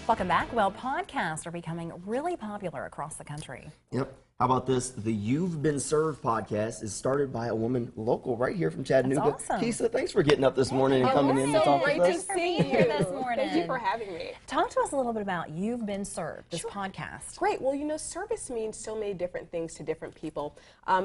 Welcome back. Well, podcasts are becoming really popular across the country. Yep. How about this? The You've Been Served podcast is started by a woman local right here from Chattanooga. That's awesome. Keesa, thanks for getting up this morning and coming in to talk with us. Thanks for being here this morning. Thank you for having me. Talk to us a little bit about You've Been Served, this podcast. Great. Well, you know, service means so many different things to different people.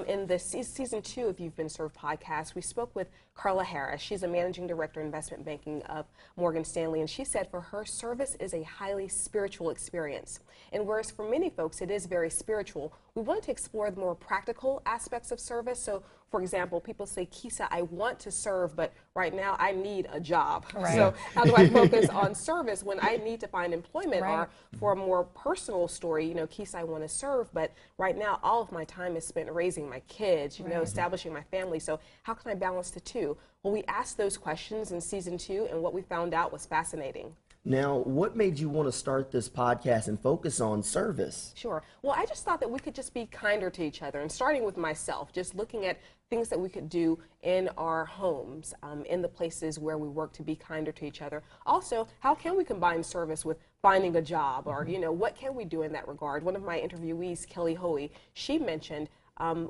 In the season 2 of You've Been Served podcast, we spoke with Carla Harris. She's a managing director of investment banking of Morgan Stanley, and she said for her, service is a highly spiritual experience. And whereas for many folks it is very spiritual, we wanted to explore the more practical aspects of service. So, for example, people say, Keesa, I want to serve, but right now I need a job. Right. So how do I focus on service when I need to find employment? Right. Or for a more personal story, you know, Keesa, I want to serve, but right now all of my time is spent raising my kids, you know, establishing my family. So how can I balance the two? Well, we asked those questions in season 2, and what we found out was fascinating. Now, what made you want to start this podcast and focus on service? Sure. Well, I just thought that we could just be kinder to each other, and starting with myself, just looking at things that we could do in our homes, in the places where we work, to be kinder to each other. Also, how can we combine service with finding a job, or, you know, what can we do in that regard? One of my interviewees, Kelly Hoey, she mentioned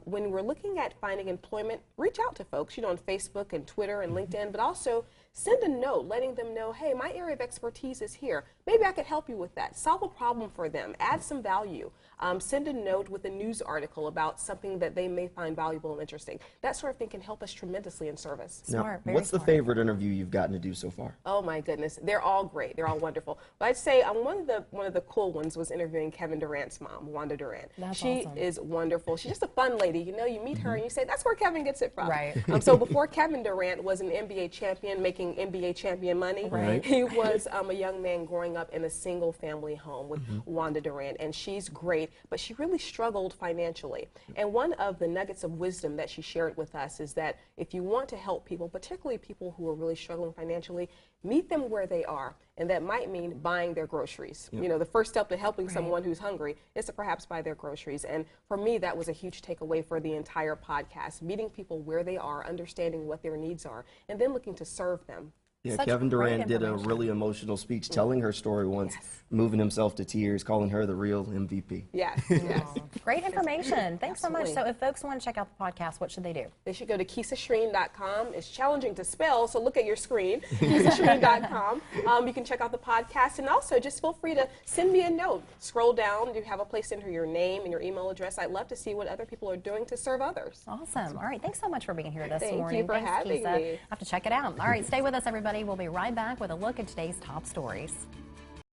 when we're looking at finding employment, reach out to folks, you know, on Facebook and Twitter and LinkedIn, but also send a note letting them know, hey, my area of expertise is here. Maybe I could help you with that. Solve a problem for them. Add some value. Send a note with a news article about something that they may find valuable and interesting. That sort of thing can help us tremendously in service. Smart, Now, very what's the smart. favorite interview you've gotten to do so far? Oh my goodness, they're all great. They're all wonderful. But I'd say one of the cool ones was interviewing Kevin Durant's mom, Wanda Durant. That's she awesome. is wonderful. She's just a fun lady. You know, you meet her and you say, that's where Kevin gets it from. Right. So before Kevin Durant was an NBA champion, making NBA champion money, Right. he was a young man growing up in a single family home with Wanda Durant, and she's great, but she really struggled financially. And one of the nuggets of wisdom that she shared with us is that if you want to help people, particularly people who are really struggling financially, meet them where they are. And that might mean buying their groceries. You know, the first step to helping someone who's hungry is to perhaps buy their groceries. And for me, that was a huge takeaway for the entire podcast, meeting people where they are, understanding what their needs are, and then looking to serve them. Yeah, Such Kevin great Durant did a information. really emotional speech telling her story once, moving himself to tears, calling her the real MVP. Yes, yes. Great information. Thanks so much. Absolutely. So if folks want to check out the podcast, what should they do? They should go to KeesaSchreane.com. It's challenging to spell, so look at your screen, KeesaSchreane.com. You can check out the podcast, and also just feel free to send me a note. Scroll down. You have a place to enter your name and your email address. I'd love to see what other people are doing to serve others. Awesome. All right. Thanks so much for being here this Thank you morning. for Thanks, having Keesa. me. Have to check it out. All right. Stay with us, everybody. We'll be right back with a look at today's top stories.